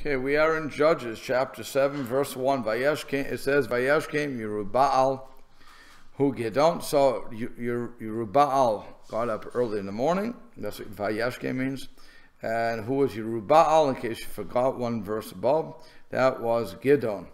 Okay, we are in Judges chapter 7, verse 1. It says, Vayesh came Yerubbaal, who Gideon. So Yerubbaal got up early in the morning. That's what Vayesh means. And who was Yerubbaal? In case you forgot one verse above, that was Gideon.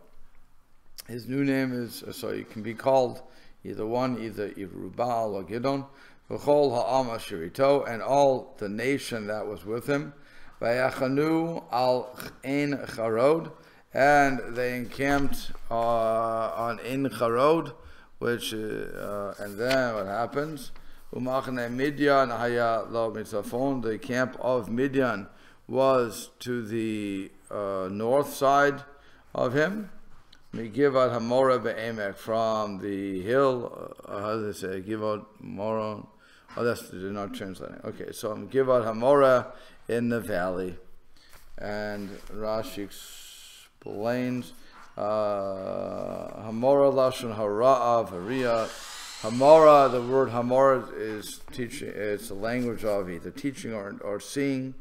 His new name is, so he can be called either Yerubbaal or Gideon. V'chol ha'am asher ito, and all the nation that was with him. Vayachanu al Ein Charod, and they encamped on Ein Charod, which and then what happens? Umachne Midian haya lo mitzafon. The camp of Midian was to the north side of him. Givat Hamora be'emek, from the hill. How do they say? Givat Mora. Oh, they're not translating. Okay, so Givat Hamora in the valley, and Rashi explains Hamora lashon hara'a varia. Hamora, the word Hamora is teaching. It's a language of either teaching or seeing,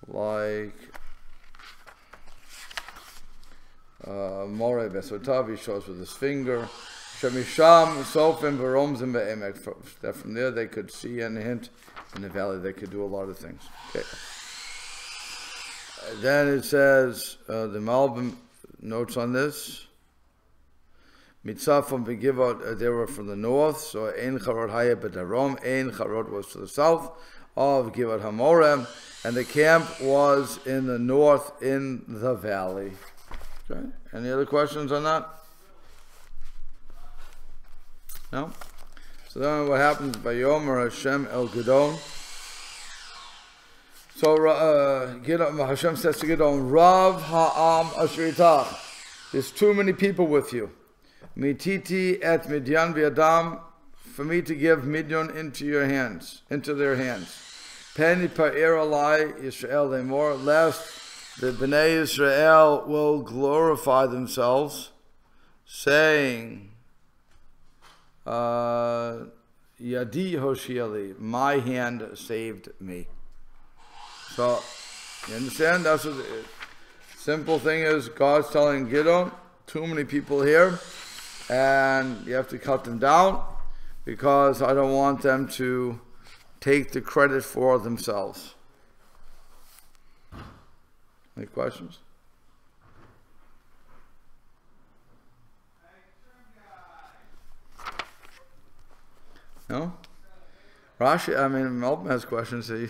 like More Besotav, he shows with his finger. Shemisham Sofim Varomzim Be'emek. That from there they could see and hint. In the valley they could do a lot of things. Okay. Then it says, the Malbim notes on this. Mitzafim Begivot, they were from the north. So Ein Charod Haya B'Darom. Ein Charod was to the south of Givat Hamorem. And the camp was in the north in the valley. Okay. Any other questions on that? No? So then what happens by Yomer Hashem El Gideon? So Hashem says to Gideon, Rav Ha'am Asher Itach, there's too many people with you. Mititi et Midian v'Adam, for me to give Midian into their hands. Peni pa'ir alai Yisrael lemor, lest the Bnei Israel will glorify themselves, saying, Yadi Hoshiali, my hand saved me. So, you understand? That's what the simple thing is. God's telling Gideon, too many people here, and you have to cut them down, because I don't want them to take the credit for themselves. Any questions? No? Rashi, Melvin has questions. He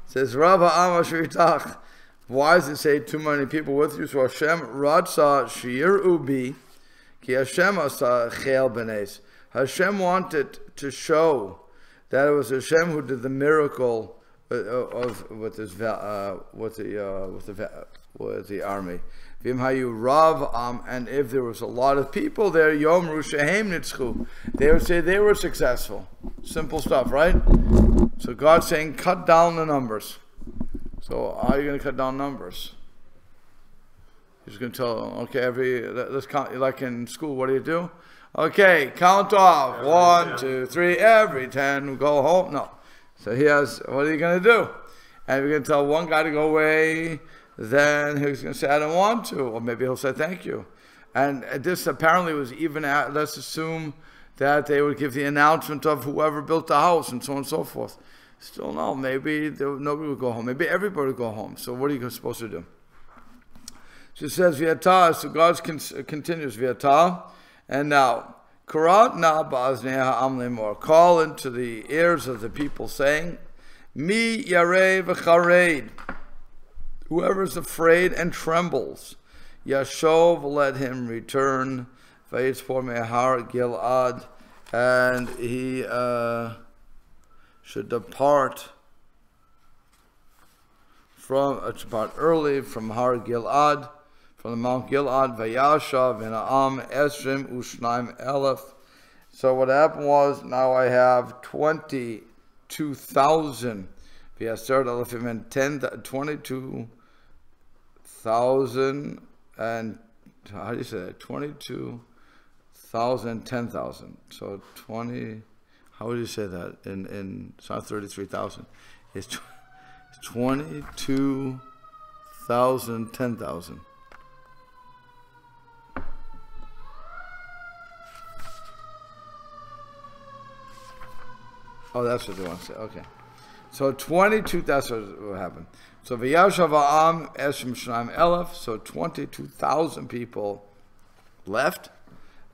says, Rav Ha'am Asher Itach, why does it say too many people with you? So Hashem Ratza Shir Ubi, Ki Hashem Asa Chel Benes. Hashem wanted to show that it was Hashem who did the miracle with the army. Vimhayu Rav and if there was a lot of people there, Yom Rushahem Nitzchu, they would say they were successful. Simple stuff, right? So God's saying, cut down the numbers. So how are you going to cut down numbers? He's going to tell them, okay, let's count, like in school, what do? Okay, count off. 1, 2, 3, every 10, go home. No. So what are you going to do? And we're going to tell one guy to go away, then he's going to say, I don't want to. Or maybe he'll say, thank you. And this apparently was even, let's assume that they would give the announcement of whoever built the house and so on and so forth. Still no, maybe nobody would go home. Maybe everybody would go home. So what are you supposed to do? She says, Viata, so God continues, Viata, and now, Karat na ba'azneha amlemor, call into the ears of the people, saying, Mi yareh v'chared, whoever is afraid and trembles, Yashov, let him return, Vayitzpor mehar Gilad, and he should depart early from Har Gilad, from the Mount Gilad, Vayashav in Am Esrim Ushnaim Elef. So what happened was, now I have 22,000. V'yaser Elefim and 22,000 and how do you say that? 22,000, 10,000. So 20. How would you say that? It's not 33,000. It's 22,000. 1,000, 10,000. Oh, that's what they want to say. Okay. So 22, that's what happened. So V'yashav ha'am eshem shnaim elef, so 22,000 people left.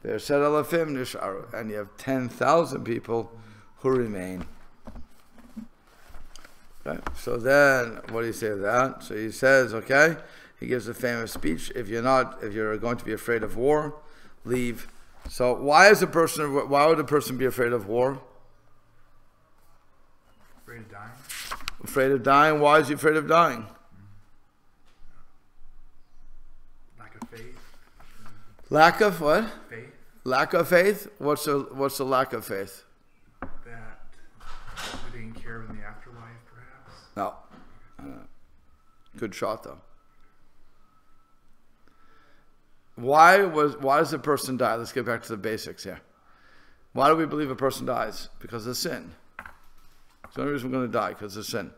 There said elefim nisharu, and you have 10,000 people who remain. Okay. So then, what do you say to that? So he says, okay, he gives a famous speech. If you're going to be afraid of war, leave. So why would a person be afraid of war? Afraid of dying. Afraid of dying? Why is he afraid of dying? Lack of faith. Lack of what? Faith. Lack of faith? What's the lack of faith? That we're taking care of in the afterlife, perhaps. No. Good shot though. Why does a person die? Let's get back to the basics here. Why do we believe a person dies? Because of sin. It's the only reason we're going to die, because of sin.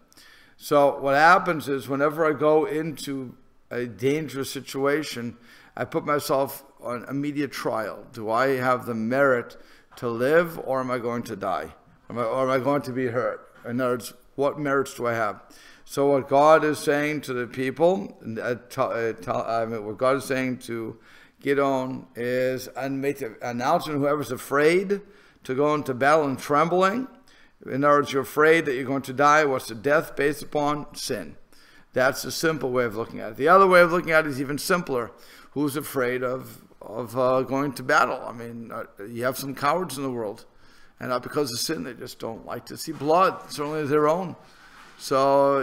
So what happens is, whenever I go into a dangerous situation, I put myself on immediate trial. Do I have the merit to live, or am I going to die? Or am I going to be hurt? In other words, what merits do I have? So what God is saying to the people, what God is saying to Gideon is, announcing whoever's afraid to go into battle and trembling. In other words, you're afraid that you're going to die. What's the death based upon? Sin. That's the simple way of looking at it. The other way of looking at it is even simpler. Who's afraid of going to battle? I mean, you have some cowards in the world, and not because of sin, they just don't like to see blood, certainly their own. So,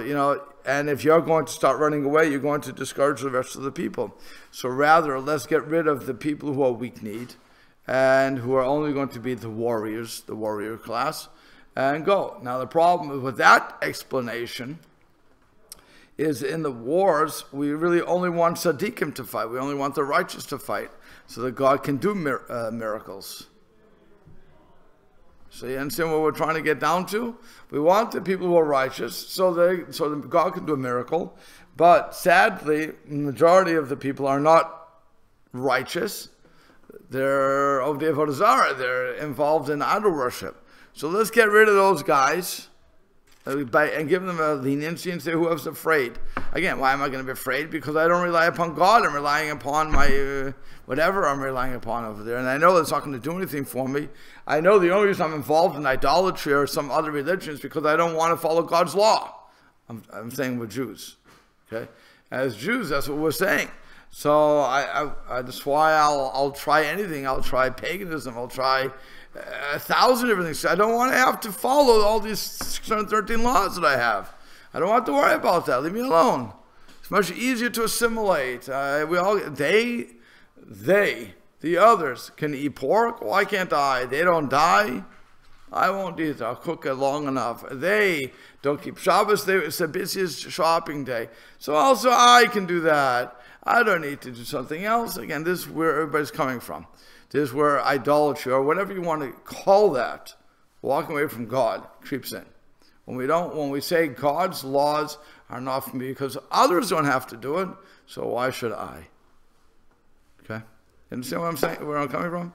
and if you're going to start running away, you're going to discourage the rest of the people. So rather, let's get rid of the people who are weak-kneed and who are only going to be the warriors, the warrior class, and go. Now, the problem with that explanation is, in the wars, we really only want tzaddikim to fight. We only want the righteous to fight, so that God can do miracles. So you understand what we're trying to get down to? We want the people who are righteous, so that God can do a miracle. But sadly, the majority of the people are not righteous. They're of the Avodah Zarah. They're involved in idol worship. So let's get rid of those guys and give them a leniency and say, whoever's afraid. Again, why am I going to be afraid? Because I don't rely upon God. I'm relying upon my whatever I'm relying upon over there. And I know that's not going to do anything for me. I know the only reason I'm involved in idolatry or some other religion is because I don't want to follow God's law. I'm saying we're Jews. Okay? As Jews, that's what we're saying. So that's why I'll try anything. I'll try paganism. I'll try 1,000 different things. I don't want to have to follow all these 613 laws that I have. I don't have to worry about that. Leave me alone. It's much easier to assimilate. The others can eat pork. Why can't I? They don't die. I won't eat it. I'll cook it long enough. They don't keep Shabbos. It's the busiest shopping day. So also I can do that. I don't need to do something else. Again, this is where everybody's coming from. This is where idolatry, or whatever you want to call that, walking away from God, creeps in. When we say God's laws are not for me because others don't have to do it, so why should I? Okay? You understand what I'm saying? Where I'm coming from?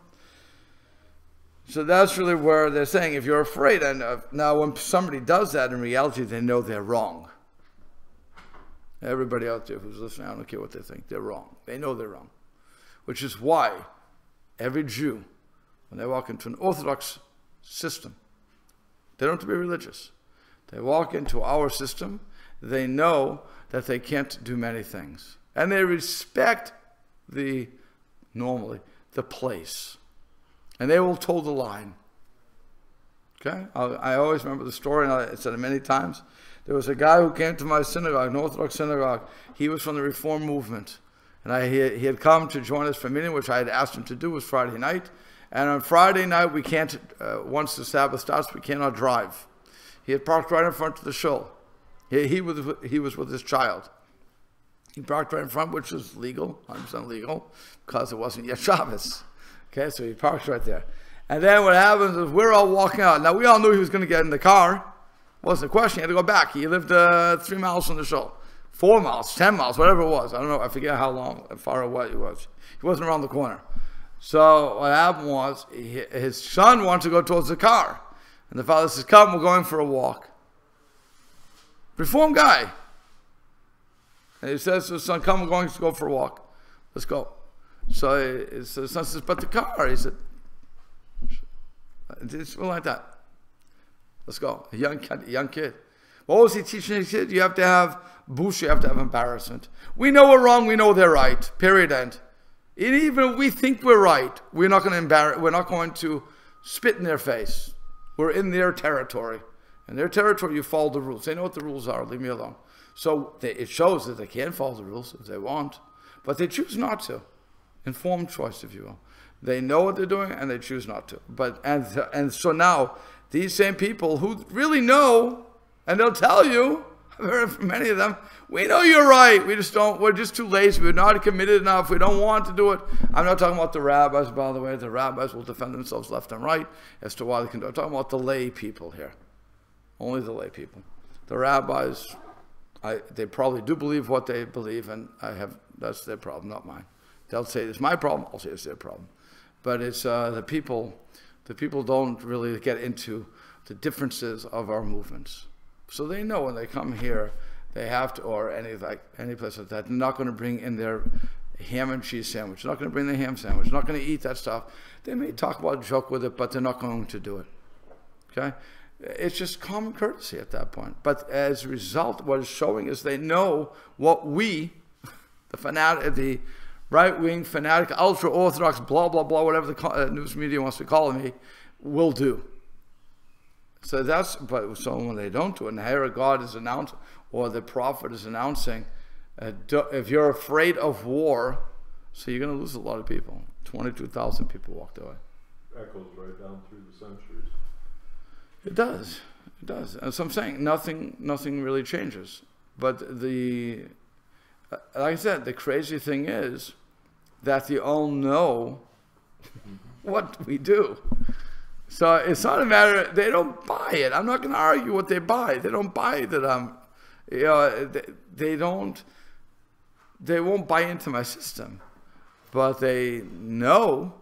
So that's really where they're saying, if you're afraid, and now when somebody does that, in reality, they know they're wrong. Everybody out there who's listening, I don't care what they think, they're wrong. They know they're wrong. Which is why every Jew, when they walk into an Orthodox system, they don't have to be religious. They walk into our system, they know that they can't do many things. And they respect normally, the place. And they will toe the line. Okay? I always remember the story, and I said it many times. There was a guy who came to my synagogue, an Orthodox synagogue. He was from the Reform movement. And he had come to join us for a meeting, which I had asked him to do. It was Friday night. And on Friday night, we can't, once the Sabbath starts, we cannot drive. He had parked right in front of the shul. He was with his child. He parked right in front, which was legal, 100% legal, because it wasn't yet Shabbos. Okay, so he parks right there. And then what happens is we're all walking out. Now, we all knew he was going to get in the car. Wasn't a question. He had to go back. He lived 3 miles from the shul. 4 miles, 10 miles, whatever it was. I don't know. I forget how long, how far away he was. He wasn't around the corner. So what happened was his son wanted to go towards the car. And the father says, come, we're going for a walk. Reformed guy. And he says to his son, come, we're going to go for a walk. Let's go. So his son says, but the car. He said, it's like that. Let's go. A young kid. What was he teaching his kid? You have to have bush, you have to have embarrassment. We know we're wrong, we know they're right. Period, end. And even if we think we're right, we're not going to spit in their face. We're in their territory. In their territory, you follow the rules. They know what the rules are. Leave me alone. So it shows that they can follow the rules if they want, but they choose not to. Informed choice, if you will. They know what they're doing and they choose not to. And so now these same people who really know, and they'll tell you, I've heard from many of them, we know you're right. We're just too lazy. We're not committed enough. We don't want to do it. I'm not talking about the rabbis, by the way. The rabbis will defend themselves left and right as to why they can do it. I'm talking about the lay people here. Only the lay people. The rabbis, they probably do believe what they believe, and that's their problem, not mine. They'll say it's my problem. I'll say it's their problem. But it's the people don't really get into the differences of our movements. So they know when they come here, they have to, or any place like that, they're not going to bring in their ham and cheese sandwich. They're not going to bring the ham sandwich. They're not going to eat that stuff. They may talk about, joke with it, but they're not going to do it. Okay? It's just common courtesy at that point. But as a result, what it's showing is they know what we, the right-wing, fanatic, ultra-orthodox, blah, blah, blah, whatever the news media wants to call me, will do. So so when they don't do it, and here God is announcing, or the prophet is announcing, if you're afraid of war, so you're going to lose a lot of people. 22,000 people walked away. Echoes right down through the centuries. It does. It does. And so I'm saying nothing really changes. But like I said, the crazy thing is that they all know what we do. So it's not a matter, they don't buy it. I'm not going to argue what they buy. They don't buy that they won't buy into my system. But they know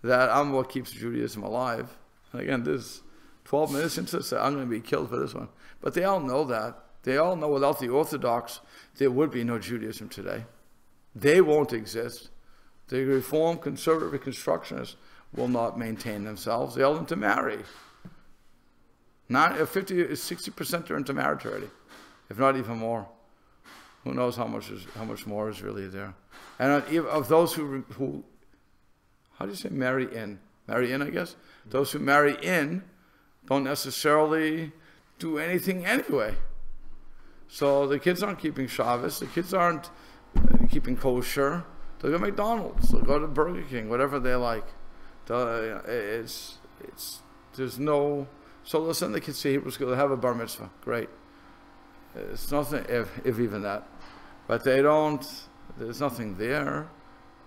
that I'm what keeps Judaism alive. And again, this 12 minutes into this, I'm going to be killed for this one. But they all know that. They all know without the Orthodox, there would be no Judaism today. They won't exist. The Reformed, conservative, Reconstructionists will not maintain themselves. They'll intermarry. 60% are intermarried already, if not even more. Who knows how much more is really there? And of those who how do you say marry in? Marry in, I guess. Those who marry in don't necessarily do anything anyway. So the kids aren't keeping Shabbos. The kids aren't keeping kosher. They'll go to McDonald's. They'll go to Burger King, whatever they like. There's no. So they'll send the kids to Hebrew school. They have a bar mitzvah. Great. It's nothing, if even that. But they don't. There's nothing there.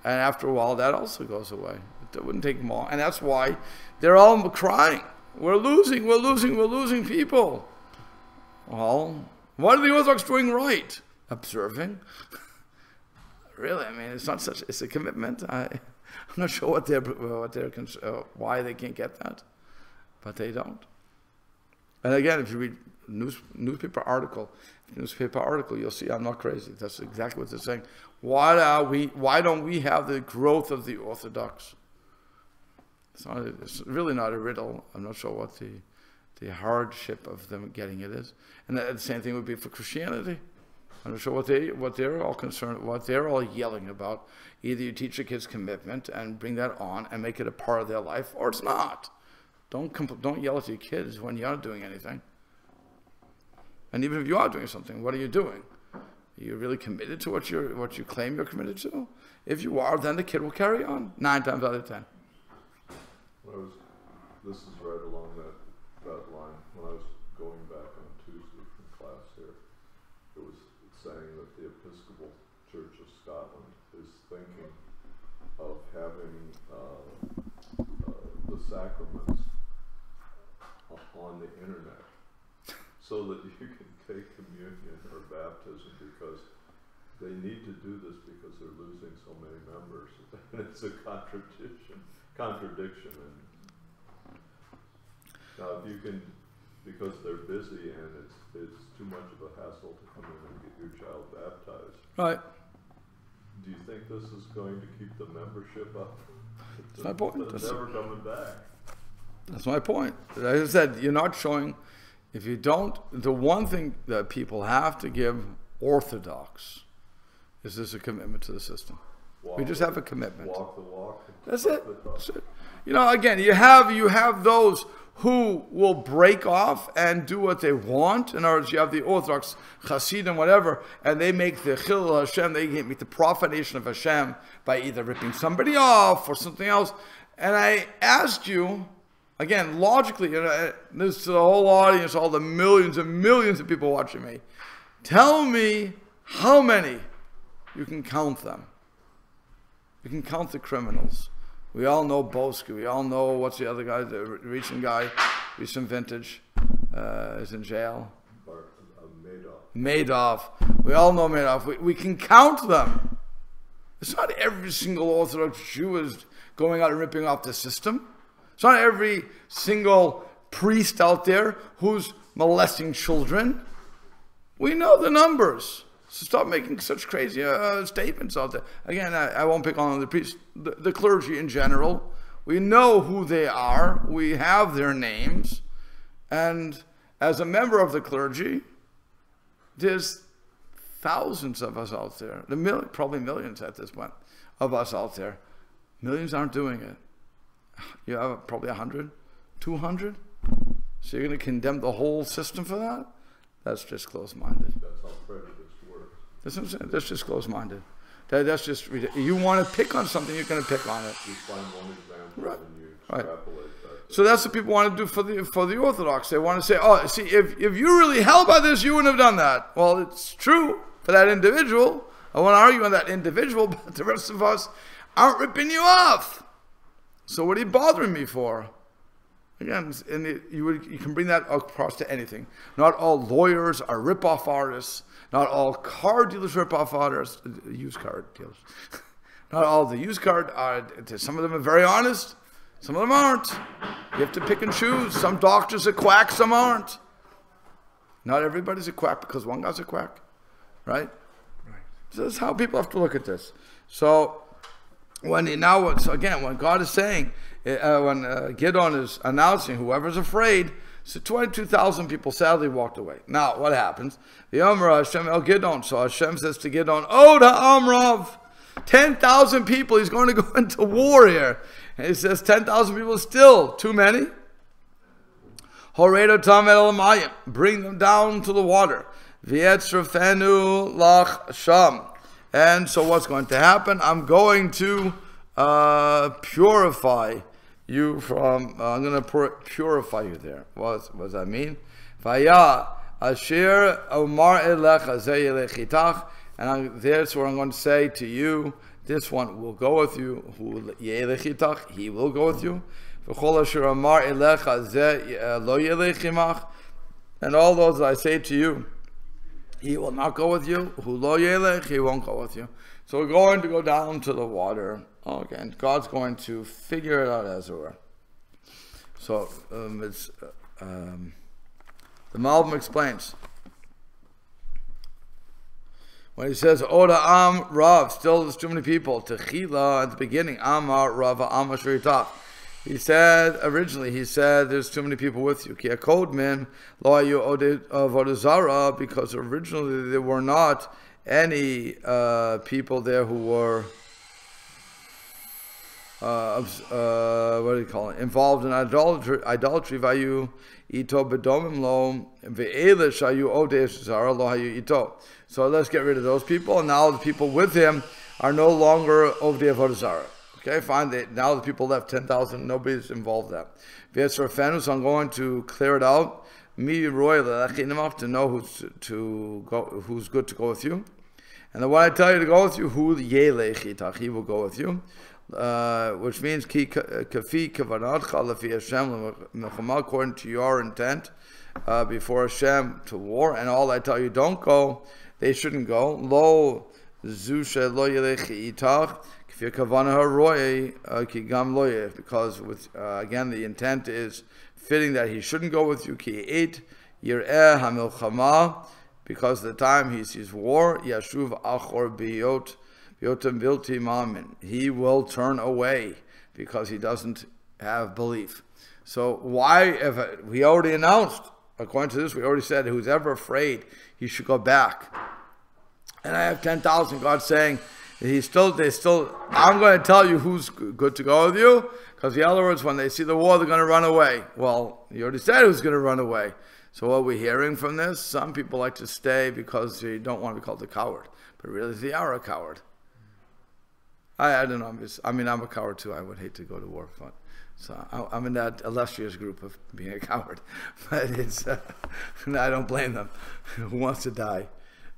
And after a while, that also goes away. It wouldn't take them all. And that's why they're all crying. We're losing people. Well, what are the Orthodox doing right? Observing. Really, I mean, it's a commitment. I'm not sure why they can't get that, but they don't. And again, if you read newspaper article, you'll see I'm not crazy. That's exactly what they're saying. Why don't we have the growth of the Orthodox? It's really not a riddle. I'm not sure what the hardship of them getting it is. And the same thing would be for Christianity. I'm not sure what they're all concerned, what they're all yelling about. Either you teach your kids commitment and bring that on and make it a part of their life, or it's not. Don't yell at your kids when you're not doing anything. And even if you are doing something, what are you doing? Are you really committed to what you claim you're committed to? If you are, then the kid will carry on 9 times out of 10. This is right along that line. When I was going back on Tuesday from class here, it was saying that the Episcopal Church of Scotland is thinking of having the sacraments on the internet so that you can take communion or baptism because they need to do this because they're losing so many members. It's a contradiction. And now, if you can, because they're busy and it's too much of a hassle to come in and get your child baptized. Right. Do you think this is going to keep the membership up? That's my point. It's never coming back. That's my point. As I said, you're not showing. If you don't, the one thing that people have to give Orthodox is this a commitment to the system. We just have a commitment. Walk the walk. That's it. That's it. You know, again, you have those who will break off and do what they want. In other words, you have the Orthodox Hasidim, whatever, and they make the Chil Hashem, they make the profanation of Hashem by either ripping somebody off or something else. And I asked you, again, logically, this is the whole audience, all the millions and millions of people watching me, tell me how many you can count them. You can count the criminals. We all know Boski. We all know, what's the other guy, the recent guy, recent vintage, is in jail. Madoff. We all know Madoff. We can count them. It's not every single Orthodox Jew is going out and ripping off the system. It's not every single priest out there who's molesting children. We know the numbers. So stop making such crazy statements out there. Again, I won't pick on the priests, the clergy in general. We know who they are. We have their names. And as a member of the clergy, there's thousands of us out there. Probably millions at this point of us out there. Millions aren't doing it. You have probably 100, 200. So you're going to condemn the whole system for that? That's just close-minded. That's how prejudice works. That's what I'm saying. That's just close-minded. That's just, you want to pick on something, you're going to pick on it. You find one example Right. and you extrapolate that. So that's what people want to do for the Orthodox. They want to say, oh, see, if you really held by this, you wouldn't have done that. Well, it's true for that individual. I want to argue on that individual, but the rest of us aren't ripping you off. So what are you bothering me for? Again, you can bring that across to anything. Not all lawyers are rip-off artists. Not all car dealers rip-off artists. Used car dealers. Not all the used car are. Some of them are very honest. Some of them aren't. You have to pick and choose. Some doctors are quacks, some aren't. Not everybody's a quack because one guy's a quack. Right? So that's how people have to look at this. So when God is saying, when Gideon is announcing, whoever's afraid, so 22,000 people sadly walked away. Now, what happens? The Amr Hashem el Gideon. So Hashem says to Gideon, oh, the Amrav, 10,000 people, he's going to go into war here. And he says 10,000 people is still too many. Bring them down to the water. V'yetzrafenu lach sham. And so what's going to happen? I'm going to purify you from, I'm going to purify you there. What does that mean? Vaya asher omar elecha zeyelechitach. And that's what I'm going to say to you. This one will go with you. He will go with you. And all those that I say to you, he will not go with you. He won't go with you. So we're going to go down to the water. Okay, and God's going to figure it out as it were. So the Malbim explains. When he says, Oda Am Rav, still there's too many people. Techila, at the beginning, Amar Rava Amar Shritach. He said, there's too many people with you. Ki akodmin lo hayu avodah, because originally there were not any people there who were involved in idolatry. Vayu ito bedomim lo ve'ele shayu odei zara lo hayu ito. So let's get rid of those people, and now the people with him are no longer of the avodah zarah. Okay, fine. Now the people left 10,000. Nobody's involved in that. So I'm going to clear it out. Me royal to know who's good to go with you. And the one I tell you to go with you, hu yelech itach, he will go with you. Which means ki kafi kavanatcha lefi Hashem l'mechama, according to your intent before Hashem to war. And all I tell you don't go, they shouldn't go. Lo zusha lo yelech itach kfi kavana haroy ki gam lo yelech, because with again the intent is fitting that he shouldn't go with you. Ki it yireh hamilchama, because the time he sees war, yashuv achor biyot yotam bilti mamin, he will turn away because he doesn't have belief. So why, if we already announced, according to this, we already said who's ever afraid, he should go back. And I have 10,000, God saying, they still, I'm going to tell you who's good to go with you, because in other words, when they see the war, they're going to run away. Well, you already said who's going to run away. So what we're hearing from this, some people like to stay because they don't want to be called a coward, but really they are a coward. I don't know. I'm a coward too. I would hate to go to war, but so I'm in that illustrious group of being a coward. But it's I don't blame them. Who wants to die,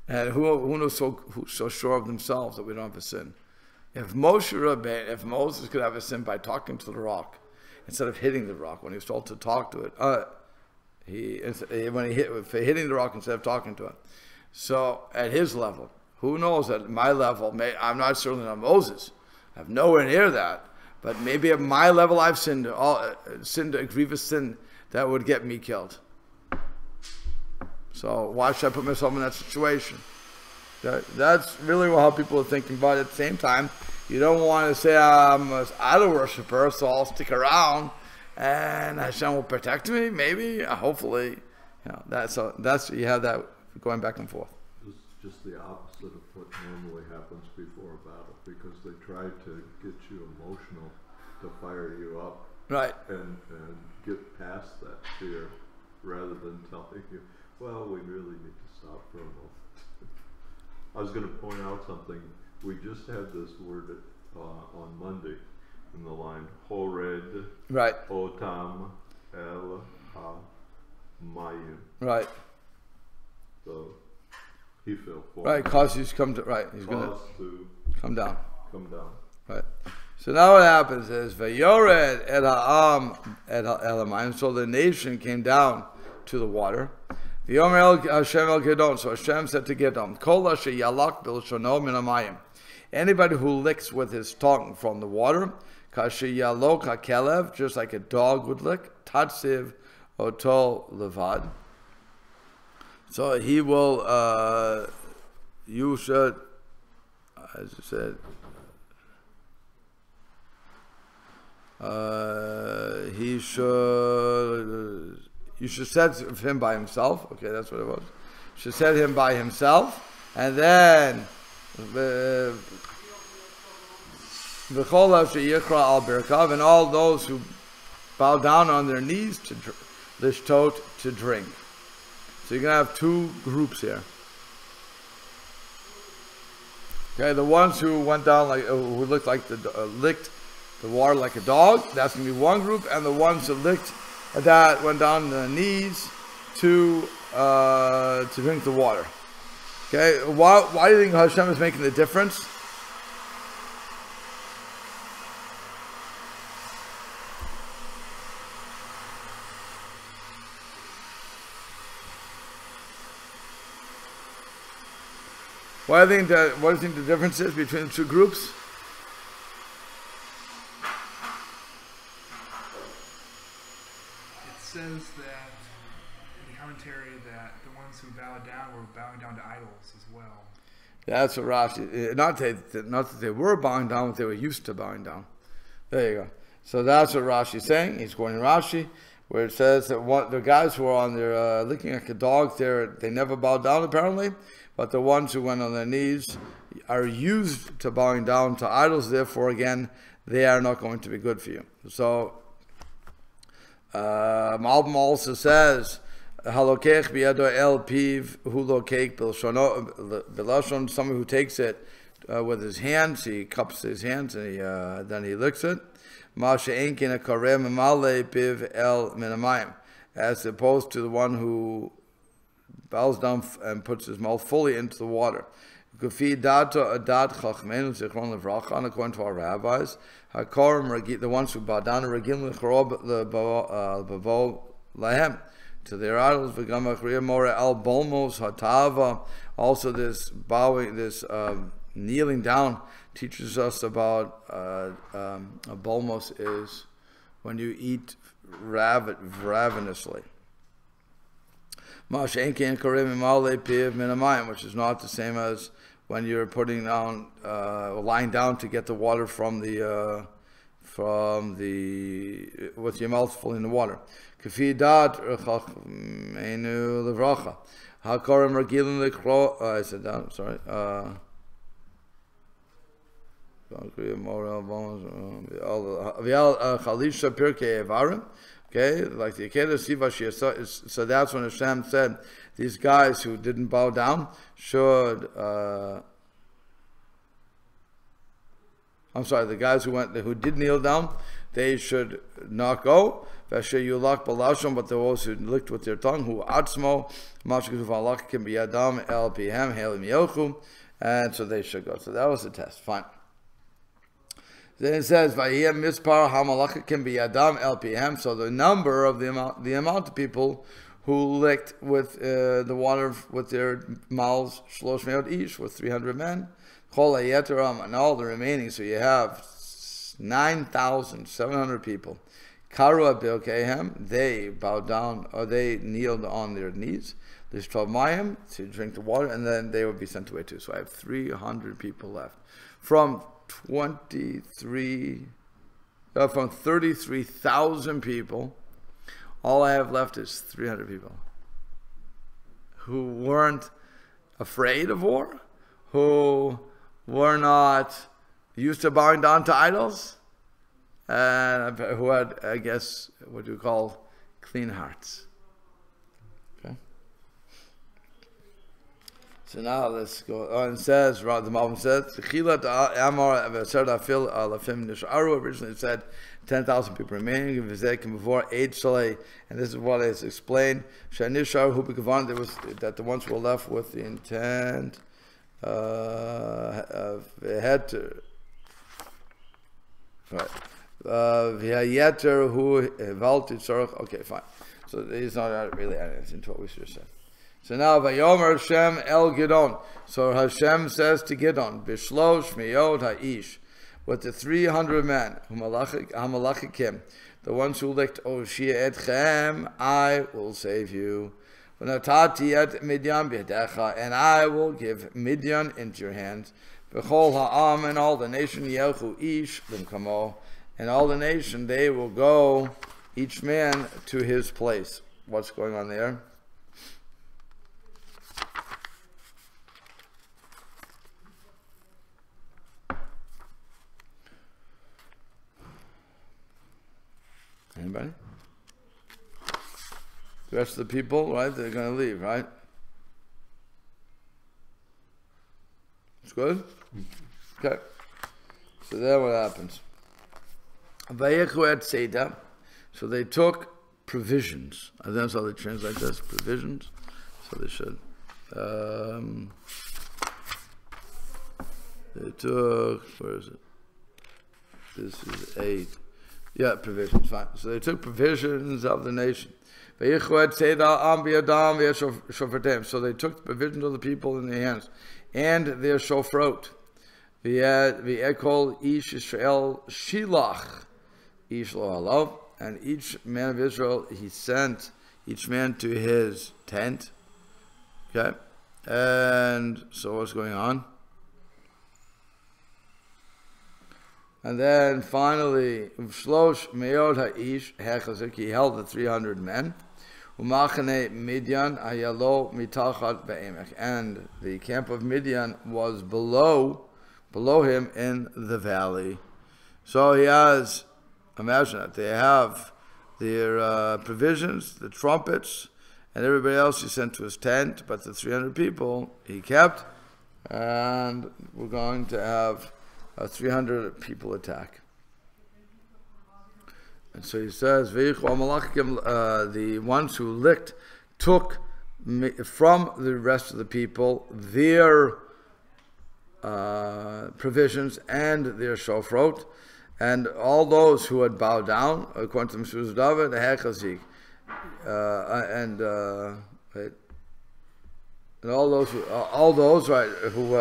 and who knows who's so sure of themselves that we don't have a sin? If Moses could have a sin by talking to the rock instead of hitting the rock when he was told to talk to it, hitting the rock instead of talking to it. So at his level. Who knows at my level, I'm not certainly not Moses. I have nowhere near that. But maybe at my level I've sinned a grievous sin that would get me killed. So why should I put myself in that situation? That's really how people are thinking. But at the same time, you don't want to say I'm an idol worshiper, so I'll stick around and Hashem will protect me, maybe, hopefully. That's you have that going back and forth. Just the opposite of what normally happens before a battle, because they try to get you emotional to fire you up, right, and get past that fear, rather than telling you, well, we really need to stop for a moment. I was going to point out something. We just had this word on Monday in the line, Hored, right, Otam El Mayim. Right. So he fell forward. Right, cause he's come to, right, he's going to come down. Come down. Right. So now what happens is, Vayored et ha'am et ha'elamayim, so the nation came down to the water. V'yomer Hashem el Gideon, so Hashem said to Gideon, Kol asher yalak b'lshono min hamayim, anybody who licks with his tongue from the water, kasher yalok ha'kelev, just like a dog would lick, tatsiv oto levad. So he will, you should, as I said, you should set him by himself. Okay, that's what it was. You should set him by himself, and then and all those who bow down on their knees to lishtot, to drink. So you're going to have two groups here. Okay, the ones who went down who licked the water like a dog, that's going to be one group, and the ones that went down on their knees to drink the water. Okay, why do you think Hashem is making the difference? What do you think the difference is between the two groups? It says that in the commentary that the ones who bowed down were bowing down to idols as well. That's what Rashi. Not that they were bowing down, but they were used to bowing down. There you go. So that's what Rashi's saying. He's quoting Rashi, where it says that the guys who are on their licking like a dog, they never bowed down apparently. But the ones who went on their knees are used to bowing down to idols. Therefore, again, they are not going to be good for you. So, Malbim also says, "Halokech biyado el piv hu lokech b'lashon." Someone who takes it with his hands, he cups his hands and then he licks it. Masha enkin akarem male piv el minamayim, as opposed to the one who bows down and puts his mouth fully into the water. According to our rabbis, the ones who bow down to their idols, also this bowing, this kneeling down teaches us about a bolmos is when you eat ravenously. Which is not the same as when you're putting down, lying down to get the water from the with your mouth full in the water. I said that. Sorry. Okay, like the Akeda Siva, so that's when Hashem said these guys who didn't bow down should. I'm sorry, the guys who did kneel down, they should not go. But those who licked with their tongue, who atzmo, can be adam el pihem helim yochu, and so they should go. So that was the test. Fine. Then it says, "Vayiem mispar hamalach can be adam el pihem." So the number of the amount of people who licked with the water with their mouths, shlosh meot ish, was 300 men. Chol hayeteram, and all the remaining. So you have 9,700 people. Karu bilkehem, they bowed down, or they kneeled on their knees. There's 12 mayim to drink the water, and then they would be sent away too. So I have 300 people left from 33,000 people. All I have left is 300 people who weren't afraid of war, who were not used to bowing down to idols, and who had, I guess, what you call clean hearts. Okay. So now let's go on. It says, the Malvin says, originally it said 10,000 people remaining, and this is what is explained. There was that the ones who were left with the intent had to. Right. Okay, fine. So these are not really anything to what we should have said. So now, Vayomer Hashem el Gideon. So Hashem says to Gideon, Bishlosh miyot ha'ish, with the 300 men, Hamalachikim, the ones who licked Oshia etchem, I will save you. V'natati et Midian b'yedecha, and I will give Midian into your hands. V'chol ha'am, and all the nation yelchu ish b'mkamo, and all the nation, they will go, each man to his place. What's going on there? Anybody? The rest of the people, right? They're going to leave, right? It's good? Okay. So then what happens? So they took provisions. I think that's how they translate this, provisions. So they should. They took, where is it? This is 8. Yeah, provisions, fine. So they took provisions of the nation. So they took provisions of the people in their hands and their shofrot. V'ekol ish Yisrael shilach ish lo halav, and each man of Israel he sent each man to his tent. Okay, and so what's going on? And then finally, Shlosh Meod Ha'ish Hechazik, he held the 300 men. Umachane Midian Ayalo Mitachat Be'emek, and the camp of Midian was below him in the valley. So he has, imagine that, they have their provisions, the trumpets, and everybody else he sent to his tent, but the 300 people he kept, and we're going to have a 300 people attack. And so he says, the ones who licked took from the rest of the people their provisions and their shofrot, and all those who had bowed down, according to Meshuz David, Hechazik, and all those right who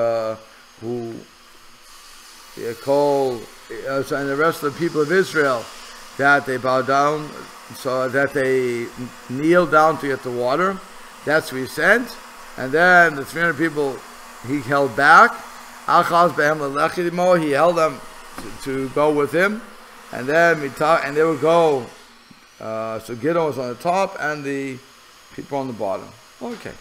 call, and the rest of the people of Israel, that they bow down, so that they kneel down to get the water. That's what he sent. And then the 300 people he held back. He held them to go with him. And then and they would go. So Gideon was on the top and the people on the bottom. Okay.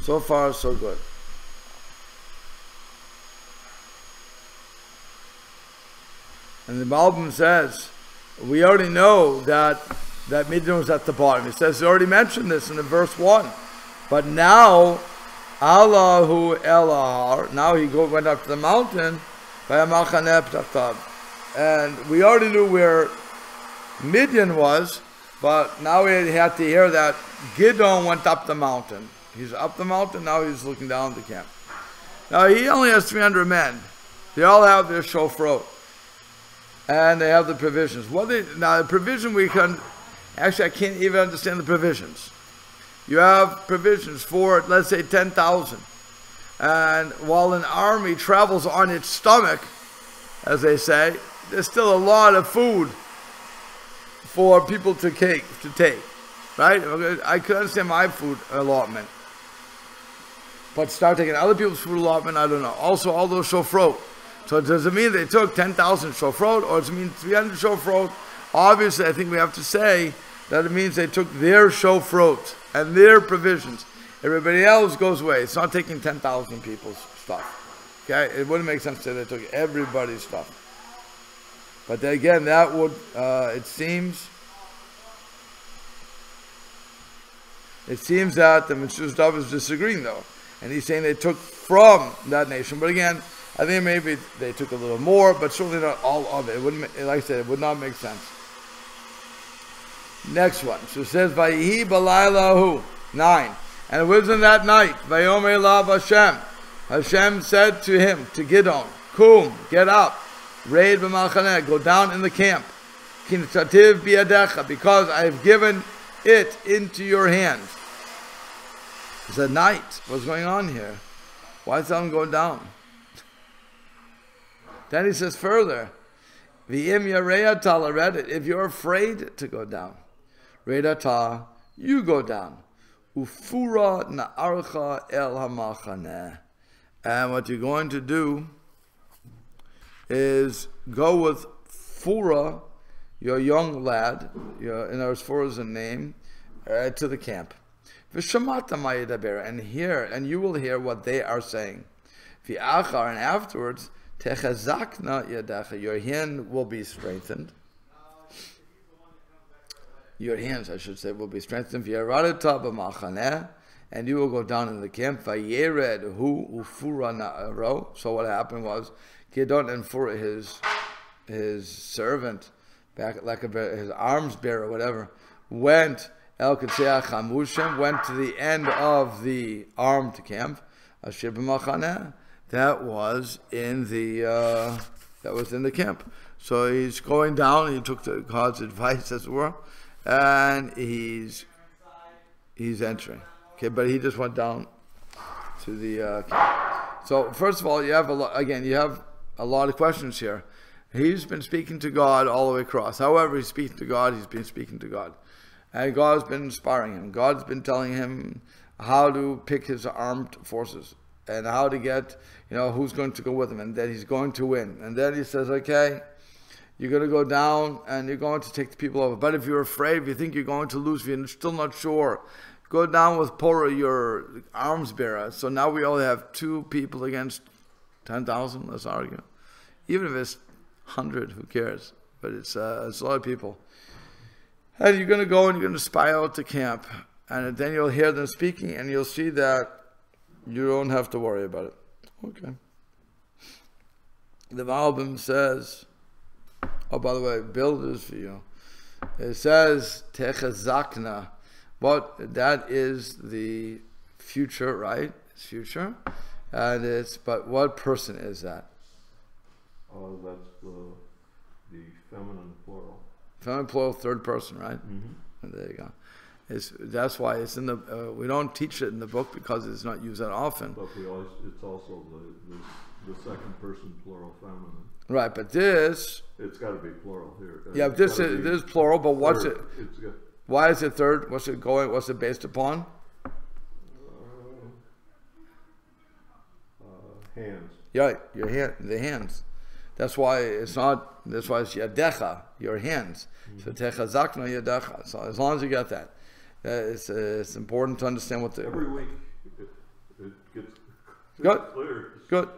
So far, so good. And the Malbim says, we already know that Midian was at the bottom. He says, he already mentioned this in the verse 1. But now, Allahu Elahar, now he went up to the mountain, and we already knew where Midian was, but now we had to hear that Gideon went up the mountain. He's up the mountain, now he's looking down the camp. Now he only has 300 men. They all have their shofrot. And they have the provisions. Now the provision actually I can't even understand the provisions. You have provisions for, let's say, 10,000. And while an army travels on its stomach, as they say, there's still a lot of food for people to take, right? I could understand my food allotment. But start taking other people's food allotment, I don't know. Also, all those shofrot. So does it mean they took 10,000 shofrot, or does it mean 300 shofrot? Obviously, I think we have to say that it means they took their shofrot and their provisions. Everybody else goes away. It's not taking 10,000 people's stuff. Okay? It wouldn't make sense that they took everybody's stuff. But then again, that would, it seems that the Meshuz David is disagreeing though. And he's saying they took from that nation. But again, I think maybe they took a little more, but certainly not all of it. It wouldn't, like I said, it would not make sense. Next one. So it says, Vayihi balaylahu, 9. And it was in that night, Vayomer elav Hashem. Hashem said to him, to Gideon, Kum, get up, raid b'malchaneh, go down in the camp. Kin tativ biyadecha, because I have given it into your hands. It's at night. What's going on here? Why is someone going down? Then he says further, V'im yareata l'redet, if you're afraid to go down, redata, you go down. Ufura na'archa el hamachaneh. And what you're going to do is go with Fura, your young lad, in our Fura is a name, to the camp. V'shamata ma'yedaber, and you will hear what they are saying. V'achar, and afterwards, techazakna yadacha, your hand will be strengthened. Your hands, I should say, will be strengthened. V'yaradata b'machaneh, and you will go down in the camp. V'yered hu ufura na'aro. So what happened was, Gideon and Fura, his servant, back like his arms bearer, whatever, went El Ketzeach Hamushim, went to the end of the armed camp, Asher b'machaneh, that was in the camp. So he's going down. He took God's advice, as it were, and he's entering. Okay, but he just went down to the camp. So first of all, you have a lot of questions here. He's been speaking to God all the way across. However, he's speaking to God. He's been speaking to God. And God's been inspiring him. God's been telling him how to pick his armed forces and how to get, who's going to go with him, and that he's going to win. And then he says, okay, you're going to go down and you're going to take the people over. But if you're afraid, if you think you're going to lose, if you're still not sure, go down with Pora, your arms bearer. So now we only have 2 people against 10,000, let's argue. Even if it's 100, who cares? But it's a lot of people. And you're going to go and you're going to spy out the camp. And then you'll hear them speaking and you'll see that you don't have to worry about it. Okay. The Malbim says, oh, by the way, build this for you. It says, Techazakna. But that is the future, right? It's future. And it's, but what person is that? That's the feminine plural. Feminine plural, third person, right? Mm-hmm. There you go. That's why it's in the. We don't teach it in the book because it's not used that often. But it's also the second person plural feminine. Right, but this. It's got to be plural here. Yeah, this is plural. But what's it? Why is it third? What's it going? What's it based upon? Hands. Yeah, your hand, the hands. That's why it's not. That's why it's yadecha, your hands. So techazakna yadecha. So as long as you get that, it's important to understand what the every week it gets good. Clear. Good.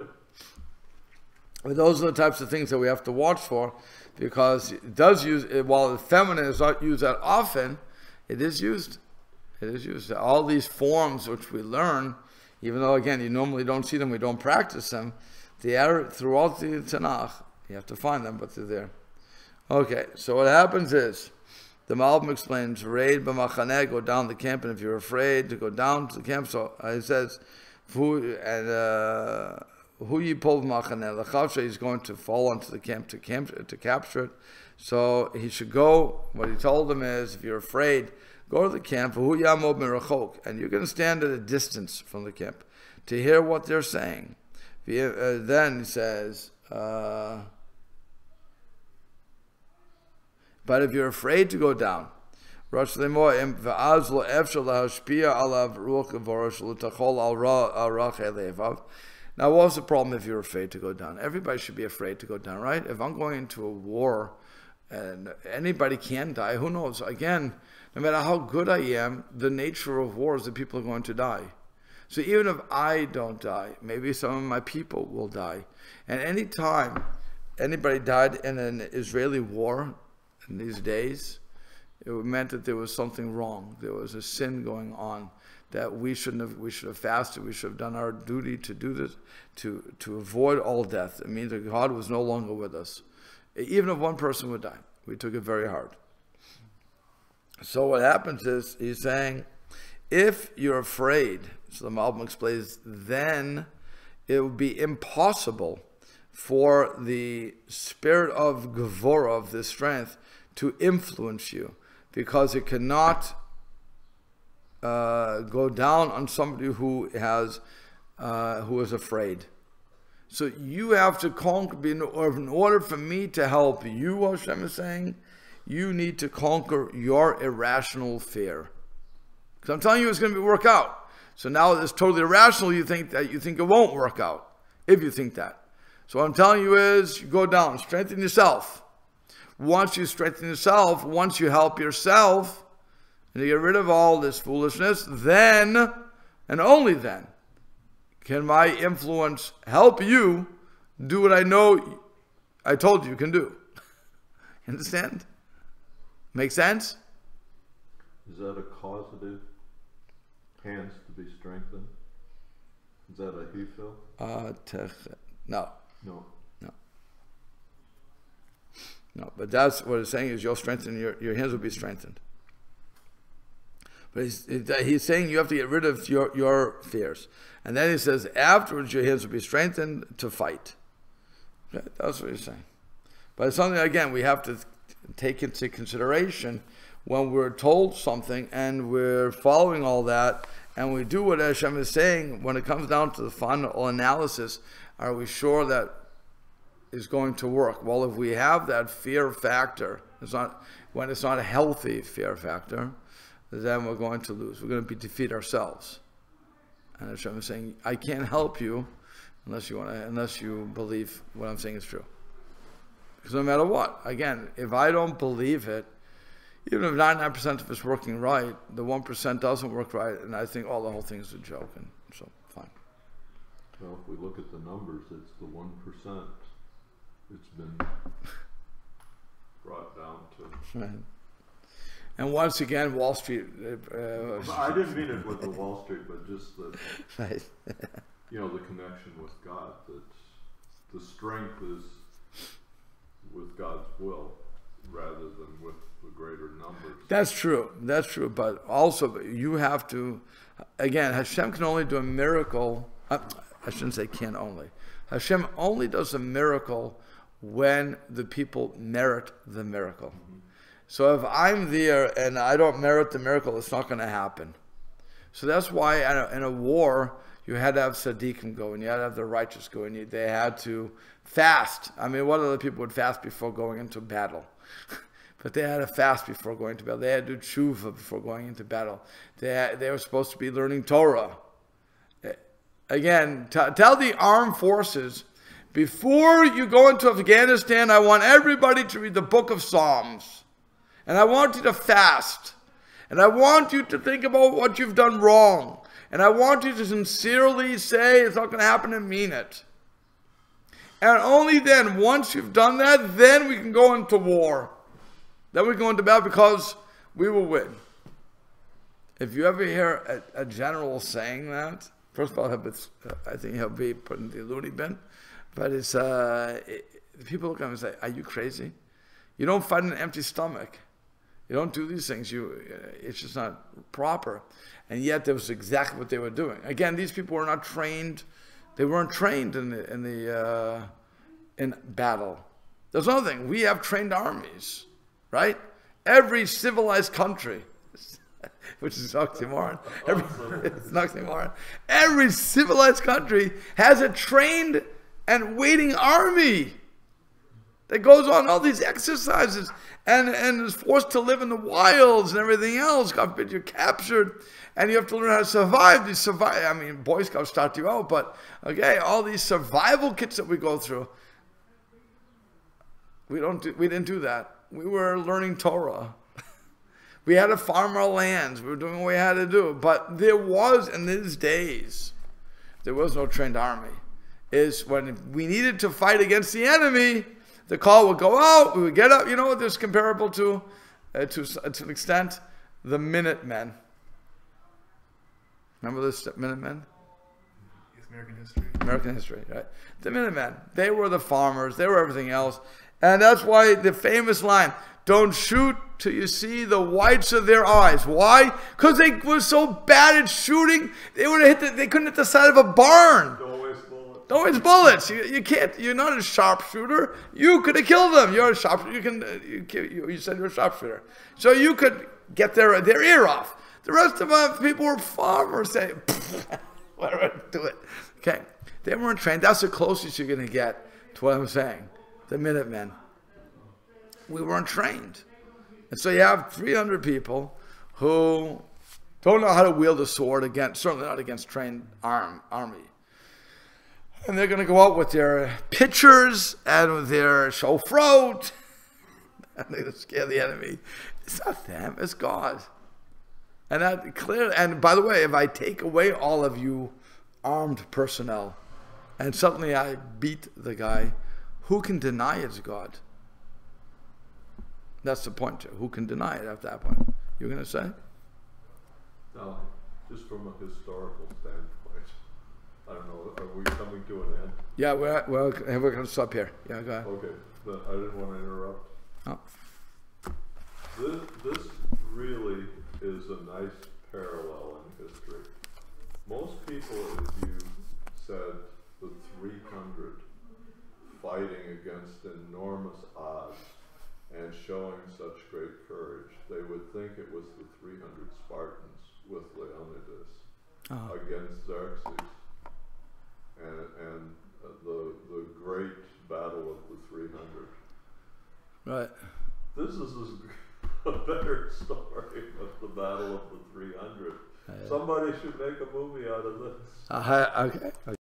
But those are the types of things that we have to watch for, because it does use. While the feminine is not used that often, it is used. It is used. All these forms which we learn, even though again you normally don't see them, we don't practice them. Throughout the Tanakh, you have to find them, but they're there. Okay, so what happens is, the Malbim explains, raid b'machaneh, go down the camp, and if you're afraid to go down to the camp, so he says, who yipol b'machaneh, l'chavsha, he's going to fall onto the camp to capture it. So he should go. What he told them is, if you're afraid, go to the camp, and you're going to stand at a distance from the camp to hear what they're saying. Then he says, but if you're afraid to go down, now what's the problem if you're afraid to go down? Everybody should be afraid to go down, right? If I'm going into a war and anybody can die, who knows? Again, no matter how good I am, the nature of war is that people are going to die. So even if I don't die, maybe some of my people will die. And any time anybody died in an Israeli war in these days, it meant that there was something wrong. There was a sin going on that we should have fasted. We should have done our duty to do this, to avoid all death. It means that God was no longer with us. Even if one person would die, we took it very hard. So what happens is, he's saying, if you're afraid, so the Malbim explains, then it would be impossible for the spirit of Gevurah, of the strength, to influence you, because it cannot go down on somebody who is afraid. So you have to conquer, in order for me to help you, Hashem is saying, you need to conquer your irrational fear. Because I'm telling you it's going to work out. So now it's totally irrational. You think it won't work out, if you think that. So what I'm telling you is, you go down, strengthen yourself. Once you strengthen yourself, once you help yourself, and you get rid of all this foolishness, then, and only then, can my influence help you do what I know I told you can do. Understand? Make sense? Is that a causative? Hands to be strengthened? Is that a hefil? No. No. No, but that's what it's saying is you'll strengthen, your hands will be strengthened. But he's saying you have to get rid of your fears. And then he says, afterwards your hands will be strengthened to fight. Okay, that's what he's saying. But it's something, again, we have to take into consideration when we're told something and we're following all that and we do what Hashem is saying. When it comes down to the final analysis, are we sure that is going to work? Well, if we have that fear factor, when it's not a healthy fear factor, then we're going to lose. We're going to defeat ourselves. And Hashem is saying, I can't help you unless you believe what I'm saying is true. Because no matter what, again, if I don't believe it, even if 99% of it's working right, the 1% doesn't work right, and I think, the whole thing is a joke, and so, fine. Well, if we look at the numbers, it's the 1%. It's been brought down to. Right. And once again, Wall Street. I didn't mean it with the Wall Street, but just the, right. the connection with God. That the strength is with God's will rather than with the greater numbers. That's true. But also, you have to. Again, Hashem can only do a miracle. I shouldn't say can only. Hashem only does a miracle when the people merit the miracle. So if I'm there and I don't merit the miracle, it's not going to happen. So that's why in a war, you had to have tzaddikim go, and you had to have the righteous go, and they had to fast. I mean, what other people would fast before going into battle? But they had to fast before going to battle. They had to do tshuva before going into battle. They were supposed to be learning Torah. Again, tell the armed forces, before you go into Afghanistan, I want everybody to read the book of Psalms. And I want you to fast. And I want you to think about what you've done wrong. And I want you to sincerely say it's not going to happen and mean it. And only then, once you've done that, then we can go into war. Then we go into battle because we will win. If you ever hear a general saying that, first of all, I think he'll be put in the loony bin. But people look at him and say, are you crazy? You don't fight an empty stomach. You don't do these things. It's just not proper. And yet that was exactly what they were doing. Again, these people were not trained. They weren't trained in battle. There's another thing. We have trained armies, right? Every civilized country, which is oxymoron. It's an oxymoron. Every civilized country has a trained and waiting army that goes on all these exercises and is forced to live in the wilds and everything else. God forbid you're captured and you have to learn how to survive. I mean, Boy Scouts start you out, but okay, all these survival kits that we go through, we didn't do that. We were learning Torah. We had to farm our lands. We were doing what we had to do. But there was, in these days, there was no trained army. Is when we needed to fight against the enemy, the call would go out, we would get up. You know what this is comparable to an extent? The Minutemen. Remember the Minutemen? Yes, American history. American history, right? The Minutemen. They were the farmers. They were everything else. And that's why the famous line, don't shoot till you see the whites of their eyes. Why? Because they were so bad at shooting, they couldn't hit the side of a barn. Don't waste bullets. You can't. You're not a sharpshooter. You could have killed them. You're a sharpshooter. You said you're a sharpshooter, so you could get their ear off. The rest of us people were farmers. Say, whatever, do it. Okay, they weren't trained. That's the closest you're going to get to what I'm saying. The Minutemen. We weren't trained, and so you have 300 people who don't know how to wield a sword certainly not against trained army. And they're going to go out with their pitchers and with their shofrot. And they're going to scare the enemy. It's not them, it's God. And that clear. And by the way, if I take away all of you armed personnel and suddenly I beat the guy, who can deny it's God? That's the point. Who can deny it at that point? You're going to say? No, just from a historical standpoint. I don't know, are we coming to an end? Yeah, we're going to stop here. Yeah, go ahead. Okay, but I didn't want to interrupt. Oh. This really is a nice parallel in history. Most people, if you said the 300 fighting against enormous odds and showing such great courage, they would think it was the 300 Spartans with Leonidas against Xerxes. And the great battle of the 300. Right. This is a better story of the battle of the 300. Somebody should make a movie out of this. Okay.